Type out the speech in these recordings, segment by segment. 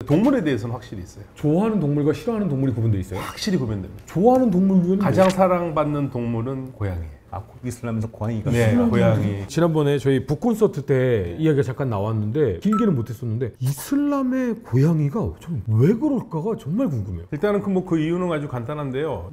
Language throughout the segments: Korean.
동물에 대해서는 확실히 있어요. 좋아하는 동물과 싫어하는 동물이 구분돼 있어요? 확실히 구분됩니다. 좋아하는 동물 중에는 가장 사랑받는 동물은 고양이에요. 이슬람에서 고양이가 네, 고양이. 지난번에 저희 북콘서트 때 이야기가 잠깐 나왔는데 길게는 못했었는데 이슬람의 고양이가 좀 왜 그럴까가 정말 궁금해요. 일단은 그 이유는 아주 간단한데요.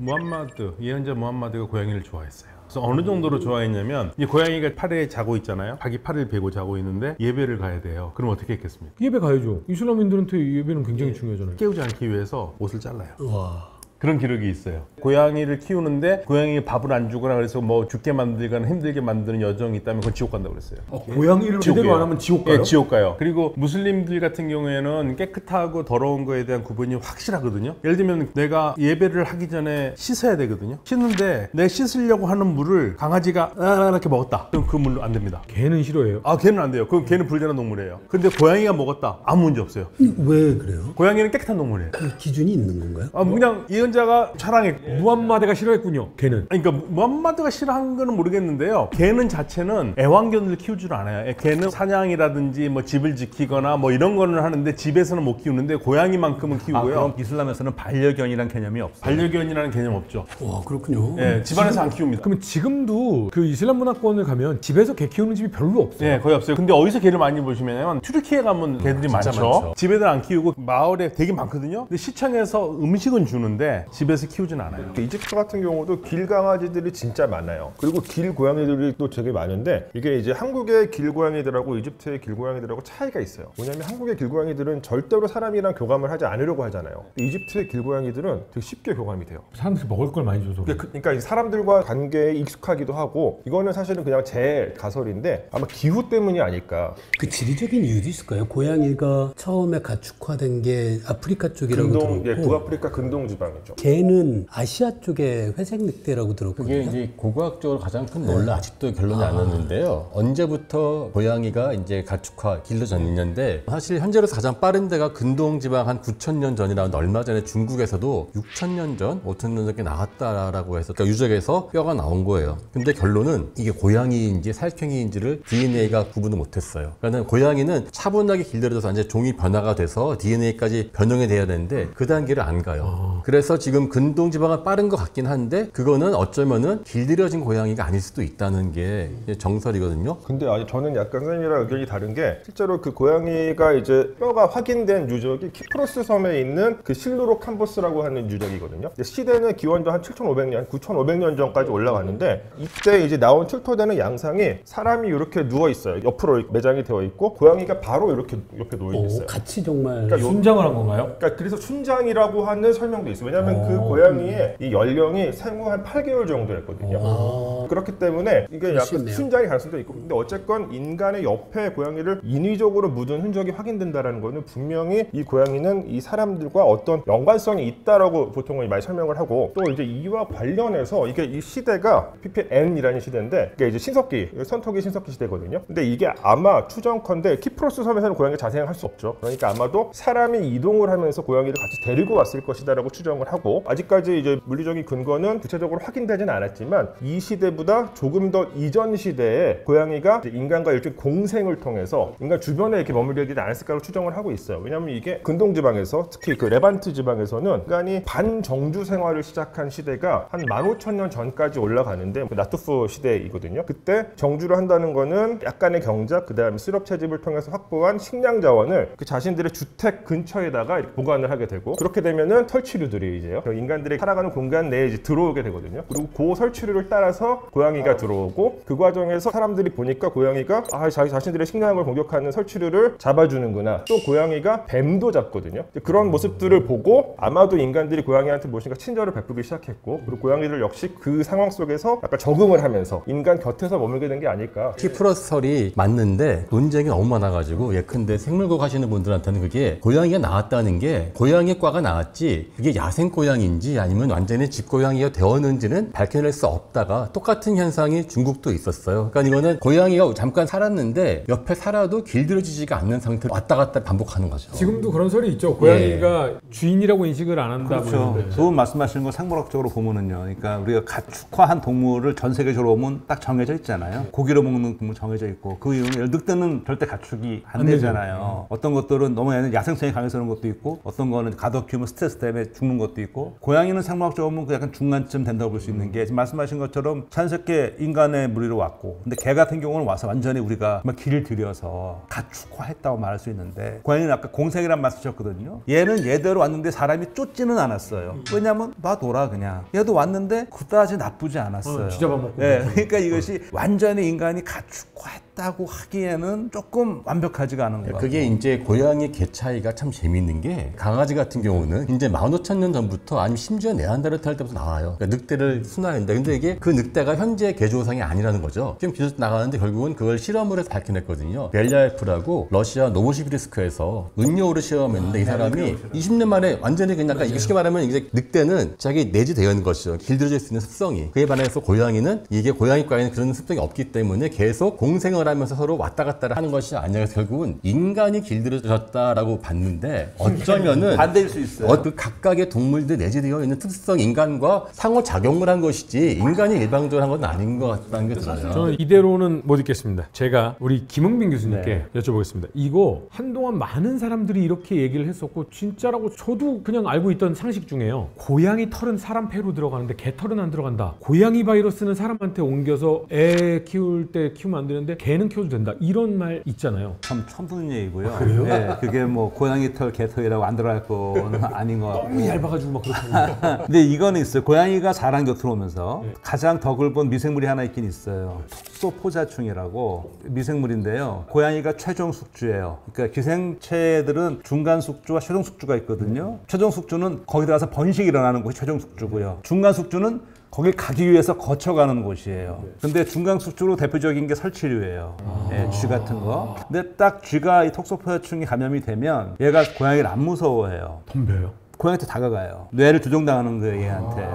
예언자 무함마드가 고양이를 좋아했어요. 그래서 어느 정도로 좋아했냐면 이 고양이가 팔에 자고 있잖아요. 자기 팔을 베고 자고 있는데 예배를 가야 돼요. 그럼 어떻게 했겠습니까? 예배 가야죠. 이슬람인들한테 예배는 굉장히 중요하잖아요. 깨우지 않기 위해서 옷을 잘라요. 와. 그런 기록이 있어요. 고양이를 키우는데 고양이에 밥을 안 주거나 그래서 뭐 죽게 만들거나 힘들게 만드는 여정이 있다면 그건 지옥 간다고 그랬어요. 고양이를 제대로 안 하면 지옥 가요? 예, 지옥 가요. 그리고 무슬림들 같은 경우에는 깨끗하고 더러운 거에 대한 구분이 확실하거든요. 예를 들면 내가 예배를 하기 전에 씻어야 되거든요. 씻는데 내 씻으려고 하는 물을 강아지가 이렇게 먹었다. 그럼 그 물로 안 됩니다. 개는 싫어해요? 개는 안 돼요. 그럼 개는 불결한 동물이에요. 근데 고양이가 먹었다. 아무 문제 없어요. 왜 그래요? 고양이는 깨끗한 동물이에요. 그 기준이 있는 건가요? 그냥 예언자가 사랑했고 무함마드가 싫어했군요. 개는. 그러니까 무함마드가 싫어한 거는 모르겠는데요. 개는 자체는 애완견을 키우질 않아요. 개는 사냥이라든지 뭐 집을 지키거나 뭐 이런 거는 하는데 집에서는 못 키우는데 고양이만큼은 키우고요. 그럼 이슬람에서는 반려견이란 개념이 없어요? 반려견이라는 개념 없죠. 와, 그렇군요. 예, 집안에서 안 키웁니다. 그러면 지금도 그 이슬람 문화권을 가면 집에서 개 키우는 집이 별로 없어요. 네, 거의 없어요. 근데 어디서 개를 많이 보시면 튀르키예 가면 개들이 많죠. 집에들 안 키우고 마을에 되게 많거든요. 근데 시청에서 음식은 주는데 집에서 키우진 않아요. 이집트 같은 경우도 길 강아지들이 진짜 많아요. 그리고 길 고양이들이 또 되게 많은데 이게 이제 한국의 길 고양이들하고 이집트의 길 고양이들하고 차이가 있어요. 왜냐면 한국의 길 고양이들은 절대로 사람이랑 교감을 하지 않으려고 하잖아요. 이집트의 길 고양이들은 되게 쉽게 교감이 돼요. 사람들이 먹을 걸 많이 줘서. 그러니까 사람들과 관계에 익숙하기도 하고 이거는 사실은 그냥 제 가설인데 아마 기후 때문이 아닐까. 그 지리적인 이유도 있을까요? 고양이가 처음에 가축화된 게 아프리카 쪽이라고 들었고 북아프리카 근동 지방이죠. 개는 아시아 쪽에 회색 늑대라고 들었거든요. 그게 이제 고고학적으로 가장 큰 논란 아직도 결론이 안 났는데요. 언제부터 고양이가 이제 가축화 길러졌는데 사실 현재로서 가장 빠른 데가 근동 지방 한 9,000년 전이라는데 얼마 전에 중국에서도 6,000년 전, 5,000년 전에 나왔다라고 해서 그러니까 유적에서 뼈가 나온 거예요. 근데 결론은 이게 고양이인지 살쾡이인지를 DNA가 구분을 못했어요. 그러니까 고양이는 차분하게 길들여져서 이제 종이 변화가 돼서 DNA까지 변형이 돼야 되는데 그 단계를 안 가요. 그래서 지금 근동 지방은 빠른 것 같긴 한데 그거는 어쩌면은 길들여진 고양이가 아닐 수도 있다는 게 정설이거든요. 근데 저는 약간 선생님이랑 의견이 다른 게 실제로 그 고양이가 이제 뼈가 확인된 유적이 키프로스 섬에 있는 그 실루로 캄보스라고 하는 유적이거든요. 시대는 기원전 한 7,500년, 9,500년 전까지 올라갔는데 이때 이제 나온 출토되는 양상이 사람이 이렇게 누워 있어요. 옆으로 매장이 되어 있고 고양이가 바로 이렇게 옆에 놓여 있어요. 같이 정말 그러니까 순장을 한 건가요? 그러니까 그래서 순장이라고 하는 설명도 있어요. 왜냐하면 그 고양이의 이 연령이 생후 한 8개월 정도였거든요. 그렇기 때문에 이게 약간 그렇겠네요. 순장이 가능성도 있고 근데 어쨌건 인간의 옆에 고양이를 인위적으로 묻은 흔적이 확인된다는 거는 분명히 이 고양이는 이 사람들과 어떤 연관성이 있다라고 보통은 많이 설명을 하고 또 이제 이와 관련해서 이게 이 시대가 PPN이라는 시대인데 이게 이제 신석기, 선토기 신석기 시대거든요. 근데 이게 아마 추정컨대 키프로스 섬에서는 고양이가 자생할 수 없죠. 그러니까 아마도 사람이 이동을 하면서 고양이를 같이 데리고 왔을 것이다라고 추정을 하고 아직까지 이제 물리적인 근거는 구체적으로 확인되지는 않았지만 이 시대보다 조금 더 이전 시대에 고양이가 인간과 일종의 공생을 통해서 인간 주변에 이렇게 머물게 되지 않았을까로 추정을 하고 있어요. 왜냐하면 이게 근동 지방에서 특히 그 레반트 지방에서는 인간이 반정주 생활을 시작한 시대가 한 15,000년 전까지 올라가는데 나투프 시대이거든요. 그때 정주를 한다는 거는 약간의 경작, 그 다음에 수렵 채집을 통해서 확보한 식량 자원을 그 자신들의 주택 근처에다가 이렇게 보관을 하게 되고 그렇게 되면은 설치류들이 이제요. 인간들이 살아가는 공간 내에 이제 들어오게 되거든요. 그리고 그 설치류를 따라서 고양이가 들어오고 그 과정에서 사람들이 보니까 고양이가 자신들의 식량을 공격하는 설치류를 잡아주는구나. 또 고양이가 뱀도 잡거든요. 그런 모습들을 보고 아마도 인간들이 고양이한테 무엇인가 친절을 베풀기 시작했고 그리고 고양이들 역시 그 상황 속에서 약간 적응을 하면서 인간 곁에서 머물게 된 게 아닐까. 키프로스 설이 맞는데 논쟁이 너무 많아가지고 예컨대 생물과학 하시는 분들한테는 그게 고양이가 나왔다는 게 고양이과가 나왔지 그게 야생 야생고양인지 아니면 완전히 집고양이가 되었는지는 밝혀낼 수 없다가 똑같은 현상이 중국도 있었어요. 그러니까 이거는 고양이가 잠깐 살았는데 옆에 살아도 길들여지지가 않는 상태로 왔다 갔다 반복하는 거죠. 지금도 그런 설이 있죠. 고양이가 주인이라고 인식을 안 한다. 그렇죠. 두 분 말씀하시는 거 상물학적으로 보면은요. 그러니까 우리가 가축화한 동물을 전 세계적으로 보면 딱 정해져 있잖아요. 고기로 먹는 동물 정해져 있고 그 이유는 늑대는 절대 가축이 안 되잖아요. 어떤 것들은 너무 야생성이 강해서 그런 것도 있고 어떤 거는 가둬 키우면 스트레스 때문에 죽는 것도 있고 고양이는 상물학적으로 보면 그 약간 중간쯤 된다고 볼 수 있는 게 지금 말씀하신 것처럼 자연스럽게 인간의 무리로 왔고 근데 개 같은 경우는 와서 완전히 우리가 정말 길을 들여서 가축화했다고 말할 수 있는데 고양이는 아까 공생이란 말 쓰셨거든요. 얘는 얘대로 왔는데 사람이 쫓지는 않았어요. 왜냐면 놔둬라 그냥. 얘도 왔는데 그다지 나쁘지 않았어요. 쥐잡아먹고. 네, 그러니까 이것이 완전히 인간이 가축화했다고 하기에는 조금 완벽하지가 않은 거예요. 그게 이제 고양이 개 차이가 참 재미있는 게 강아지 같은 경우는 이제 15,000년 전부터 아니면 심지어 네안데르탈 때부터 나와요. 그러니까 늑대를 순화했는데 근데 이게 그 늑대가 현재 개조상이 아니라는 거죠. 지금 기술 나가는데 결국은 그걸 실험을 해서 밝혀냈거든요. 벨야에프라고 러시아 노보시비리스크에서 은요를 시험했는데 이 사람이 20년 만에 완전히 그냥 약간 쉽게 말하면 이제 늑대는 자기 내재되어 있는 것이죠. 길들여질 수 있는 습성이. 그에 반해서 고양이는 이게 고양이과에는 그런 습성이 없기 때문에 계속 공생을 하면서 서로 왔다 갔다 하는 것이 아니라 결국은 인간이 길들여졌다라고 봤는데 어쩌면은 반대일 수 있어요. 그 각각의 동물들 내재되어 있는 특수성 인간과 상호작용을 한 것이지 인간이 일방적으로 한 건 아닌 것 같다는 게 들어요. 저는 이대로는 못 있겠습니다. 제가 우리 김흥빈 교수님께 여쭤보겠습니다. 이거 한동안 많은 사람들이 이렇게 얘기를 했었고 진짜라고 저도 그냥 알고 있던 상식 중에요. 고양이 털은 사람 폐로 들어가는데 개 털은 안 들어간다. 고양이 바이러스는 사람한테 옮겨서 애 키울 때 키우면 안 되는데 개는 키워도 된다. 이런 말 있잖아요. 참 처음 듣는 얘기고요. 네, 그게 뭐 고양이 털, 개 털이라고 안 들어갈 거는 아닌 것 같고. 너무 얇아가지고 막 그렇다고. 근데 이거는 있어요. 고양이가 자란 곁으로 오면서 가장 덕을 본 미생물이 하나 있긴 있어요. 톡소포자충이라고 미생물인데요. 고양이가 최종 숙주예요. 그러니까 기생체들은 중간 숙주와 최종 숙주가 있거든요. 최종 숙주는 거기 들어가서 번식이 일어나는 곳이 최종 숙주고요. 중간 숙주는 거길 가기 위해서 거쳐가는 곳이에요. 근데 중간 숙주로 대표적인 게 설치류예요. 예, 쥐 같은 거. 근데 딱 쥐가 이 톡소포자충이 감염이 되면 얘가 고양이를 안 무서워해요. 덤벼요? 고양이한테 다가가요. 뇌를 조종당하는 거예요, 얘한테.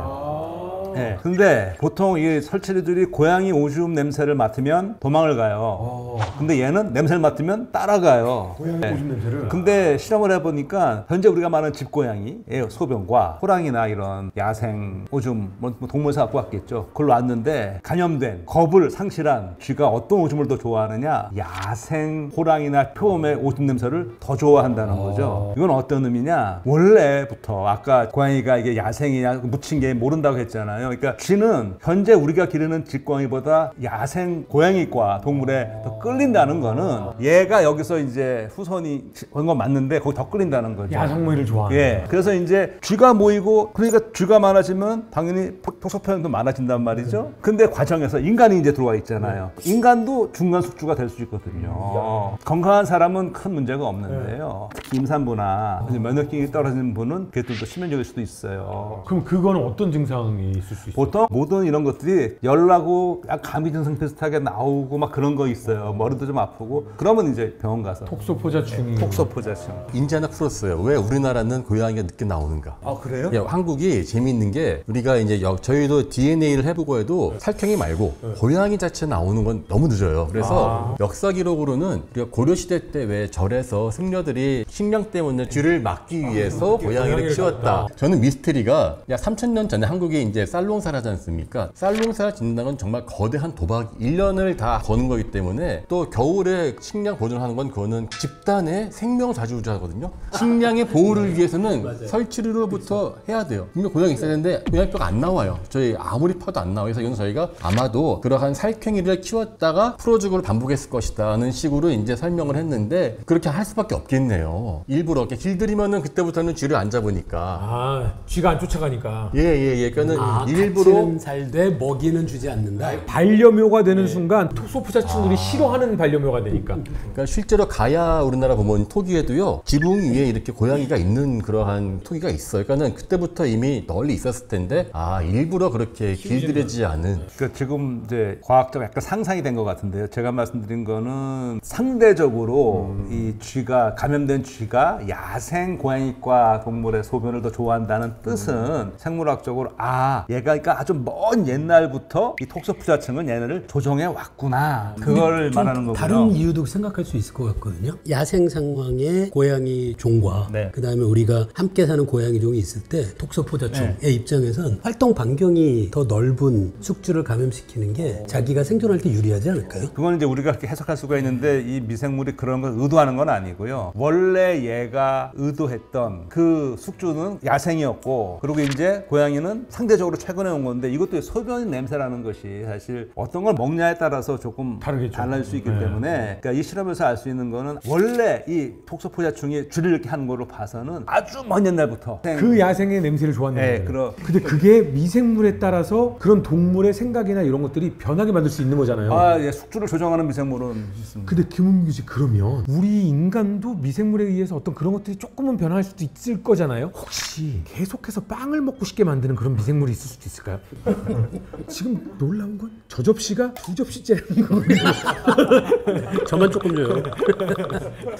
네. 근데 보통 이 설치류들이 고양이 오줌 냄새를 맡으면 도망을 가요. 근데 얘는 냄새를 맡으면 따라가요. 고양이 네. 오줌 냄새를? 근데 실험을 해보니까 현재 우리가 말하는 집고양이의 소변과 호랑이나 이런 야생 오줌, 뭐 동물에서 갖고 왔겠죠. 그걸로 왔는데 감염된 겁을 상실한 쥐가 어떤 오줌을 더 좋아하느냐? 야생 호랑이나 표범의 오줌 냄새를 더 좋아한다는 거죠. 이건 어떤 의미냐? 원래부터 아까 고양이가 이게 야생이냐 묻힌 게 모른다고 했잖아요. 그러니까 쥐는 현재 우리가 기르는 집고양이보다 야생 고양이과 동물에 더 끌린다는 거는 얘가 여기서 이제 후손이 온 건 맞는데 거기 더 끌린다는 거죠. 야생모이를 좋아하는. 예. 그래서 이제 쥐가 모이고 그러니까 쥐가 많아지면 당연히 톡소표현도 많아진단 말이죠. 근데 과정에서 인간이 이제 들어와 있잖아요. 인간도 중간 숙주가 될 수 있거든요. 건강한 사람은 큰 문제가 없는데요. 특히 임산부나 면역력이 떨어지는 분은 그게 또 치명적일 수도 있어요. 그럼 그거는 어떤 증상이 있을 수 있어요? 보통 모든 이런 것들이 열나고 감기 증상 비슷하게 나오고 막 그런 거 있어요. 머리도 좀 아프고 그러면 이제 병원 가서 톡소포자충이. 톡소포자충. 인지 하나 풀었어요. 왜 우리나라는 고양이가 늦게 나오는가? 아 그래요? 예, 한국이 재미있는 게 우리가 이제 저희도 DNA를 해보고 해도 살쾡이 말고 고양이 자체 나오는 건 너무 늦어요. 그래서 역사 기록으로는 우리가 고려시대 때 왜 절에서 승려들이 식량 때문에 쥐를 막기 위해서 고양이를 키웠다. 저는 미스테리가 약 3,000년 전에 한국이 이제 쌀농사를 하지 않습니까? 쌀농사를 짓는다는 건 정말 거대한 도박 1년을 다 거는 거기 때문에 또 겨울에 식량 보존하는 건 그거는 집단의 생명 자주자거든요. 식량의 보호를 위해서는 설치류로부터 해야 돼요. 분명 고양이 있어야 되는데 고양이뼈가 안 나와요. 저희 아무리 퍼도 안 나와요. 그래서 이건 저희가 아마도 그러한 살쾡이를 키웠다가 프로죽을 반복했을 것이다는 식으로 이제 설명을 했는데 그렇게 할 수밖에 없겠네요. 일부러 이렇게 길들이면은 그때부터는 쥐를 안 잡으니까. 쥐가 안 쫓아가니까. 예. 그러니까는 일부러 같이는 살되 먹이는 주지 않는다. 반려묘가 되는 순간 토소포자층들이 싫어하는 반려묘가 되니까. 그러니까 실제로 가야 우리나라 보면 토기에도요 지붕 위에 이렇게 고양이가 있는 그러한 토기가 있어요. 그러니까는 그때부터 이미 널리 있었을 텐데 일부러 그렇게 길들여지지 않은. 그 지금 이제 과학적 약간 상상이 된 것 같은데요. 제가 말씀드린 거는 상대적으로 이 쥐가 감염된 쥐가 야생 고양이과 동물의 소변을 더 좋아한다는 뜻은 생물학적으로 얘가 그러니까 아주 먼 옛날부터 이 톡소푸자층은 얘네를 조정해 왔구나. 그걸 좀 말하는 거고요. 다른 이유도 생각할 수 있을 것 같거든요. 야생 상황의 고양이 종과 네. 그다음에 우리가 함께 사는 고양이 종이 있을 때 톡소포자충의 입장에선 활동 반경이 더 넓은 숙주를 감염시키는 게 자기가 생존할 때 유리하지 않을까요? 그건 이제 우리가 그렇게 해석할 수가 있는데 이 미생물이 그런 걸 의도하는 건 아니고요. 원래 얘가 의도했던 그 숙주는 야생이었고 그리고 이제 고양이는 상대적으로 최근에 온 건데 이것도 소변 냄새라는 것이 사실 어떤 걸 먹냐에 따라서 조금 다르겠죠. 달라질 수 있기 때문에 그러니까 이 실험에서 알 수 있는 거는 원래 이 톡소포자충이 쥐를 이렇게 하는 거로 봐서는 아주 먼 옛날부터 그 야생의 냄새를 좋아하는 거예요. 근데 그 그게 미생물에 따라서 그런 동물의 생각이나 이런 것들이 변하게 만들 수 있는 거잖아요. 예, 숙주를 조정하는 미생물은 있습니다. 근데 김은규 씨 그러면 우리 인간도 미생물에 의해서 어떤 그런 것들이 조금은 변할 수도 있을 거잖아요. 혹시 계속해서 빵을 먹고 싶게 만드는 그런 미생물이 있을 수도 있을까요? 지금 놀라운 건 저 접시가 2접시째라는 거예요. 저만 조금 줘요.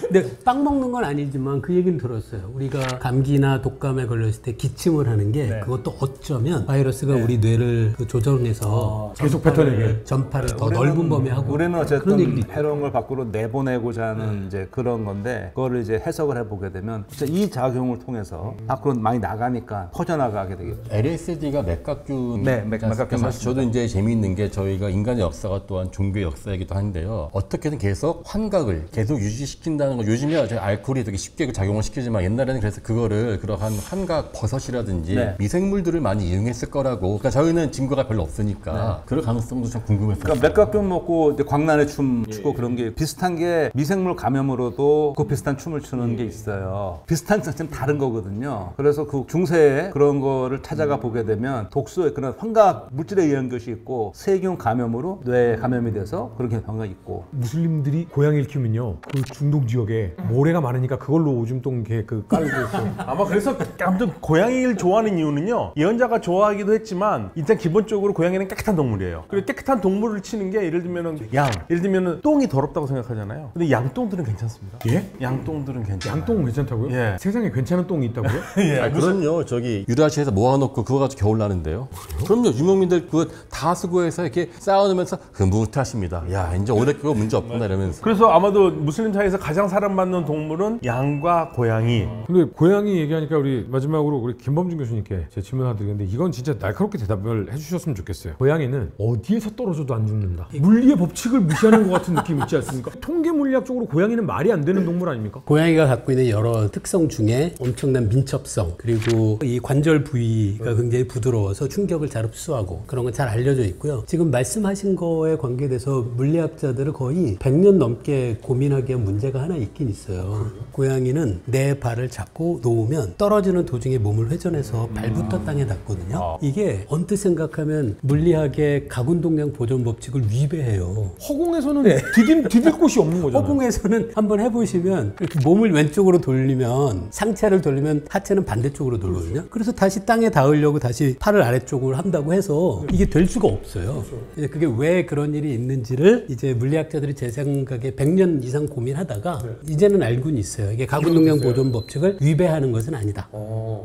근데 빵 먹는 건 아니지만 그 얘기는 들었어요. 우리가 감기나 독감에 걸렸을 때 기침을 하는 게 그것도 어쩌면 바이러스가 우리 뇌를 조정해서 계속 뱉어내게. 전파를 더 넓은 범위에 하고 우리는 그런 어쨌든 얘기도 있고. 해로운 걸 밖으로 내보내고자 하는 이제 그런 건데 그거를 이제 해석을 해보게 되면 진짜 이 작용을 통해서 밖으로 많이 나가니까 퍼져나가게 되겠죠. LSD가 맥각균. 네, 맥각균 사실 저도 이제 재미있는 게 저희가 인간의 역사가 또한 종교의 역사이기도 한데요. 어떻게든 계속 환각을 계속 유지시킨다는 거. 요즘에 알코올이 되게 쉽게 작용을 시키지만 옛날에는 그래서 그거를 그러한 환각 버섯이라든지 미생물들을 많이 이용했을 거라고. 그러니까 저희는 증거가 별로 없으니까 그럴 가능성도 좀 궁금했어요. 그러니까 맥각균 먹고 이제 광란의 춤 추고 그런 게 비슷한 게 미생물 감염으로도 그 비슷한 춤을 추는 게 있어요. 비슷한 좀 다른 거거든요. 그래서 그 중세에 그런 거를 찾아가 보게 되면 독소의 그런 환각 물질에 의한 것이 있고 세균 감염으로 뇌 감염이 돼서 그렇게 경우가 있고. 무슬림들이 고양이를 키우면요 그 중동 지역에 모래가 많으니까 그걸로 오줌 똥개 그 깔고 있고. 아마 그래서 아무튼 고양이를 좋아하는 이유는요. 예언자가 좋아하기도 했지만 일단 기본적으로 고양이는 깨끗한 동물이에요. 그리고 깨끗한 동물을 치는 게 예를 들면은 양, 예를 들면은 똥이 더럽다고 생각하잖아요. 근데 양똥들은 괜찮습니다. 예? 양똥들은 괜찮아요. 양똥은 괜찮다고요? 예. 세상에 괜찮은 똥이 있다고요? 그럼요. 저기 유라시에서 모아놓고 그거 가지고 겨울 나는데요. 그럼요. 유목민들 그거 다 수거해서 이렇게 쌓아놓으면서 흐뭇하십니다. 야 이제 오래 그거 문제 없구나 이러면서. 그래서 아마도 무슬림 사이에서 가장 사랑받는 동물은 양과 고양이. 근데 고양이 얘기하니까 우리 마지막으로 우리 김범준 교수님께 제 질문 하나 드리는데 이건 진짜 날카롭게 대답을 해주셨으면 좋겠어요. 고양이는 어디에서 떨어져도 안 죽는다. 물리의 법칙을 무시하는 것 같은 느낌 있지 않습니까? 통계 물리학적으로 고양이는 말이 안 되는 동물 아닙니까? 고양이가 갖고 있는 여러 특성 중에 엄청난 민첩성 그리고 이 관절 부위가 굉장히 부드러워서 충격을 잘 흡수하고 그런 건 잘 알려져 있고요. 지금 말씀하신 거에 관계돼서 물리학자들은 거의 100년 넘게 고민하기 위한 문제가 하나 있긴 있어요. 고양이는 내 발을 잡고 놓으면 떨어지는 도중에 몸을 회전해서 발부터 땅에 닿거든요. 이게 언뜻 생각하면 물리학의 가군동량 보존 법칙을 위배해요. 허공에서는 디딜 곳이 없는 거잖아요. 허공에서는 한번 해보시면 이렇게 몸을 왼쪽으로 돌리면 상체를 돌리면 하체는 반대쪽으로 돌거든요. 그래서 다시 땅에 닿으려고 다시 팔을 아래쪽으로 한다고 해서 이게 될 수가 없어요. 이제 그게 왜 그런 일이 있는지를 이제 물리학자들이 제 생각에 100년 이상 고민하다가 이제는 알고는 있어요. 이게 가군동량 보존 법칙을 위배하는 것은 아니다.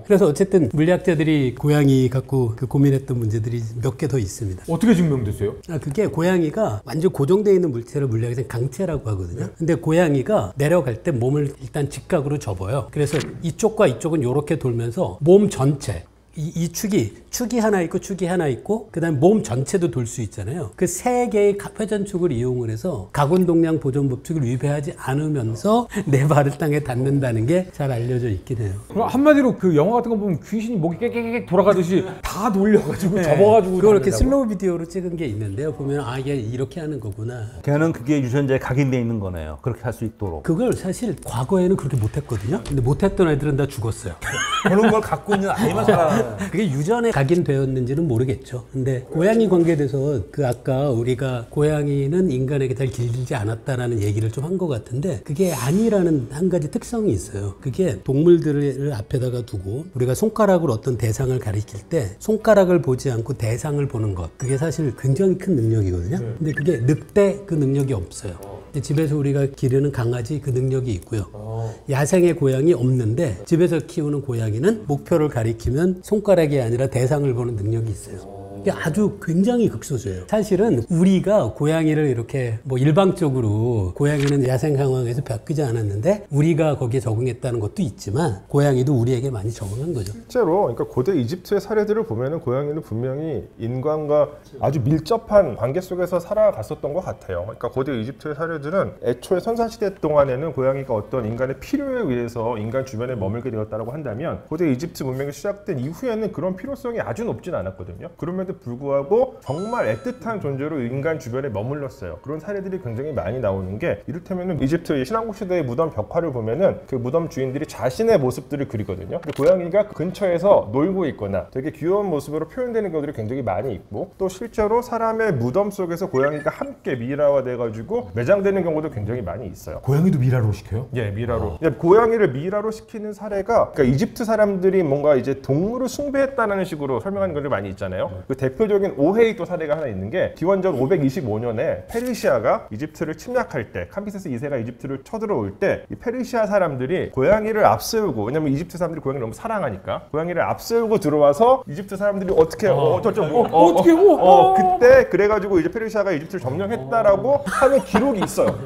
그래서 어쨌든 물리학자들이 고양이 갖고 그 고민했던 문제들이 몇 개 더 있습니다. 어떻게 증명됐어요? 그게 고양이가 완전 고정되어 있는 물체를 물리학에서 강체라고 하거든요. 근데 고양이가 내려갈 때 몸을 일단 직각으로 접어요. 그래서 이쪽과 이쪽은 이렇게 돌면서 몸 전체 이 축이 하나 있고 축이 하나 있고 그다음에 몸 전체도 돌 수 있잖아요. 그 세 개의 회전축을 이용을 해서 가군동량 보존 법칙을 위배하지 않으면서 내 발을 땅에 닿는다는 게 잘 알려져 있긴 해요. 그럼 한마디로 그 영화 같은 거 보면 귀신이 목이 깨깨깨 돌아가듯이 다 돌려가지고 접어가지고 그걸 이렇게 다닌다고? 슬로우 비디오로 찍은 게 있는데요. 보면 이게 이렇게 하는 거구나. 걔는 그게 유전자에 각인돼 있는 거네요. 그렇게 할 수 있도록. 그걸 사실 과거에는 그렇게 못했거든요. 근데 못했던 애들은 다 죽었어요. 그런 걸 갖고 있는 아이만 살아나요. 그게 유전에 각인되었는지는 모르겠죠. 근데 고양이 관계에 대해서 그 아까 우리가 고양이는 인간에게 잘 길지 않았다라는 얘기를 좀 한 것 같은데 그게 아니라는 한 가지 특성이 있어요. 그게 동물들을 앞에다가 두고 우리가 손가락으로 어떤 대상을 가리킬 때 손가락을 보지 않고 대상을 보는 것 그게 사실 굉장히 큰 능력이거든요. 근데 그게 늑대 그 능력이 없어요. 근데 집에서 우리가 기르는 강아지 그 능력이 있고요. 야생의 고양이 없는데 집에서 키우는 고양이는 목표를 가리키면 손가락이 아니라 대상을 보는 능력이 있어요. 이게 아주 굉장히 극소수예요. 사실은 우리가 고양이를 이렇게 뭐 일방적으로 고양이는 야생 상황에서 바뀌지 않았는데 우리가 거기에 적응했다는 것도 있지만 고양이도 우리에게 많이 적응한 거죠. 실제로 그러니까 고대 이집트의 사례들을 보면은 고양이는 분명히 인간과 아주 밀접한 관계 속에서 살아갔었던 것 같아요. 그러니까 고대 이집트의 사례들은 애초에 선사시대 동안에는 고양이가 어떤 인간의 필요에 의해서 인간 주변에 머물게 되었다고 한다면 고대 이집트 문명이 시작된 이후에는 그런 필요성이 아주 높진 않았거든요. 그럼에도 불구하고 정말 애틋한 존재로 인간 주변에 머물렀어요. 그런 사례들이 굉장히 많이 나오는 게 이를테면 이집트 신왕국 시대의 무덤 벽화를 보면은 그 무덤 주인들이 자신의 모습들을 그리거든요. 근데 고양이가 그 근처에서 놀고 있거나 되게 귀여운 모습으로 표현되는 경우들이 굉장히 많이 있고 또 실제로 사람의 무덤 속에서 고양이가 함께 미라화돼가지고 매장되는 경우도 굉장히 많이 있어요. 고양이도 미라로 시켜요? 예, 미라로. 고양이를 미라로 시키는 사례가 그러니까 이집트 사람들이 뭔가 이제 동물을 숭배했다는 식으로 설명하는 것들이 많이 있잖아요. 그 대표적인 오헤이 또 사례가 하나 있는 게 기원전 525년에 페르시아가 이집트를 침략할 때 캄비세스 2세가 이집트를 쳐들어올 때 이 페르시아 사람들이 고양이를 앞세우고 왜냐면 이집트 사람들이 고양이를 너무 사랑하니까 고양이를 앞세우고 들어와서 이집트 사람들이 어떻게 그때 그래가지고 이제 페르시아가 이집트를 점령했다라고 하는 기록이 있어요.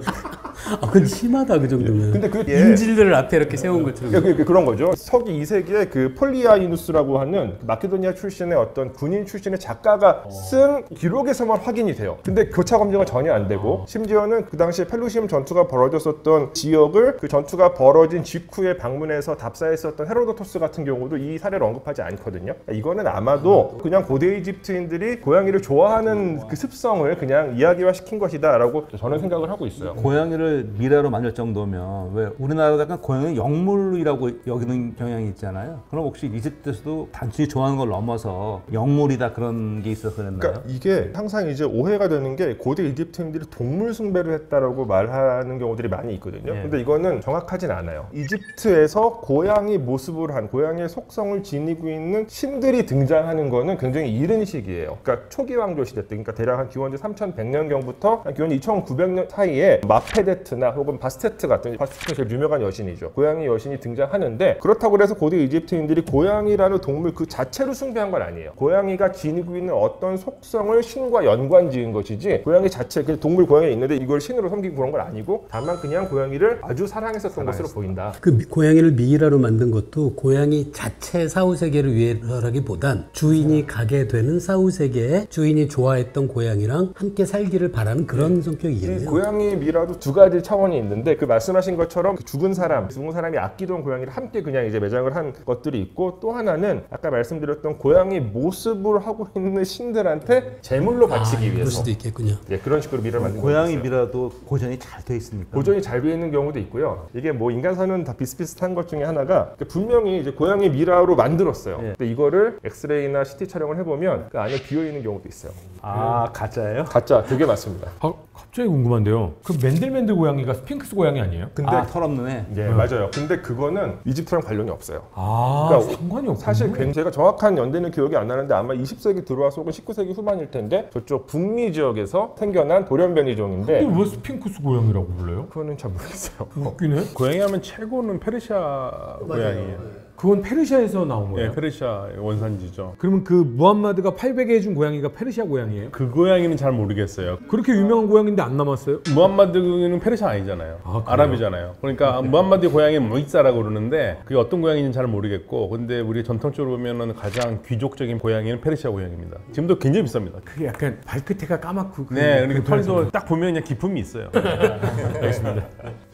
그건 심하다 그 정도면. 근데 그 인질들을 앞에 이렇게 세운 것처럼. 그런 거죠. 서기 2세기에 그 폴리아이누스라고 하는 마케도니아 출신의 어떤 군인 출신의 작가가 쓴 기록에서만 확인이 돼요. 근데 교차 검증은 전혀 안 되고 심지어는 그 당시에 펠루시움 전투가 벌어졌었던 지역을 그 전투가 벌어진 직후에 방문해서 답사했었던 헤로도토스 같은 경우도 이 사례를 언급하지 않거든요. 이거는 아마도 그냥 고대 이집트인들이 고양이를 좋아하는 그 습성을 그냥 이야기화시킨 것이다라고 저는 생각을 하고 있어요. 고양이를 미라로 만들 정도면 왜 우리나라도 약간 고양이 영물이라고 여기는 경향이 있잖아요. 그럼 혹시 이집트에서도 단순히 좋아하는 걸 넘어서 영물이다 그런 게 있어서 그랬나요? 그러니까 이게 항상 이제 오해가 되는 게 고대 이집트인들이 동물 숭배를 했다라고 말하는 경우들이 많이 있거든요. 근데 이거는 정확하진 않아요. 이집트에서 고양이 모습을 한 고양이의 속성을 지니고 있는 신들이 등장하는 거는 굉장히 이른 시기예요. 그러니까 초기 왕조 시대 때, 그러니까 대략 한 기원전 3100년경부터 한 기원전 2900년 사이에 마페데트나 혹은 바스테트 같은 바스테트가 제일 유명한 여신이죠. 고양이 여신이 등장하는데 그렇다고 해서 고대 이집트인들이 고양이라는 동물 그 자체로 숭배한 건 아니에요. 고양이가 지니고 있는 어떤 속성을 신과 연관지은 것이지 고양이 자체 그 동물 고양이 있는데 이걸 신으로 섬기고 그런 건 아니고 다만 그냥 고양이를 아주 사랑했었던 것으로 보인다. 그 고양이를 미이라로 만든 것도 고양이 자체 사후세계를 위해서라기보단 주인이 가게 되는 사후세계에 주인이 좋아했던 고양이랑 함께 살기를 바라는 그런 성격이겠네요. 고양이 미라도 두 가지 차원이 있는데 그 말씀하신 것처럼 그 죽은 사람이 아끼던 고양이를 함께 그냥 이제 매장을 한 것들이 있고 또 하나는 아까 말씀드렸던 고양이 모습을 하고 있는 신들한테 제물로 바치기 그럴 위해서 수도 있겠군요. 예, 그런 식으로 미라를 만든 고양이 경우도 있어요. 미라도 고전이 잘 돼 있습니까? 고전이 잘 되어 있는 경우도 있고요. 이게 뭐 인간사는 다 비슷비슷한 것 중에 하나가 분명히 이제 고양이 미라로 만들었어요. 근데 이거를 엑스레이나 CT 촬영을 해보면 그 안에 비어 있는 경우도 있어요. 아 가짜예요? 가짜 되게 많습니다. 갑자기 궁금한데요. 그 맨들맨들 고양이가 스핑크스 고양이 아니에요? 근데 털없는 애. 예, 맞아요. 근데 그거는 이집트랑 관련이 없어요. 그러니까 상관이 없군요. 사실 제가 정확한 연대는 기억이 안 나는데 아마 20세기 들어와서 혹은 19세기 후반일 텐데 저쪽 북미 지역에서 생겨난 돌연변이종인데 왜 스핑크스 고양이라고 불러요? 그거는 잘 모르겠어요. 웃기네. 고양이 하면 최고는 페르시아 고양이에요. 그건 페르시아에서 나온 거예요? 예, 페르시아 원산지죠. 그러면 그 무함마드가 800에 해준 고양이가 페르시아 고양이에요? 그 고양이는 잘 모르겠어요. 그렇게 유명한 고양인데 안 남았어요? 무함마드는 페르시아 아니잖아요. 아랍이잖아요. 그러니까 무함마드 고양이는 무이사라고 그러는데 그게 어떤 고양이인지는 잘 모르겠고 근데 우리 전통적으로 보면은 가장 귀족적인 고양이는 페르시아 고양이입니다. 지금도 굉장히 비쌉니다. 그게 약간 발끝에가 까맣고 네, 그러니까 털도 딱 보면 그냥 기품이 있어요. 알겠습니다.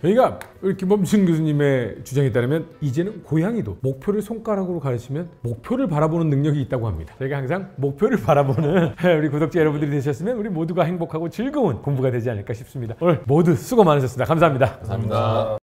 저희가 우리 김범신 교수님의 주장에 따르면 이제는 고양이도 목표를 손가락으로 가르치면 목표를 바라보는 능력이 있다고 합니다. 저희가 항상 목표를 바라보는 우리 구독자 여러분들이 되셨으면 우리 모두가 행복하고 즐거운 공부가 되지 않을까 싶습니다. 오늘 모두 수고 많으셨습니다. 감사합니다. 감사합니다.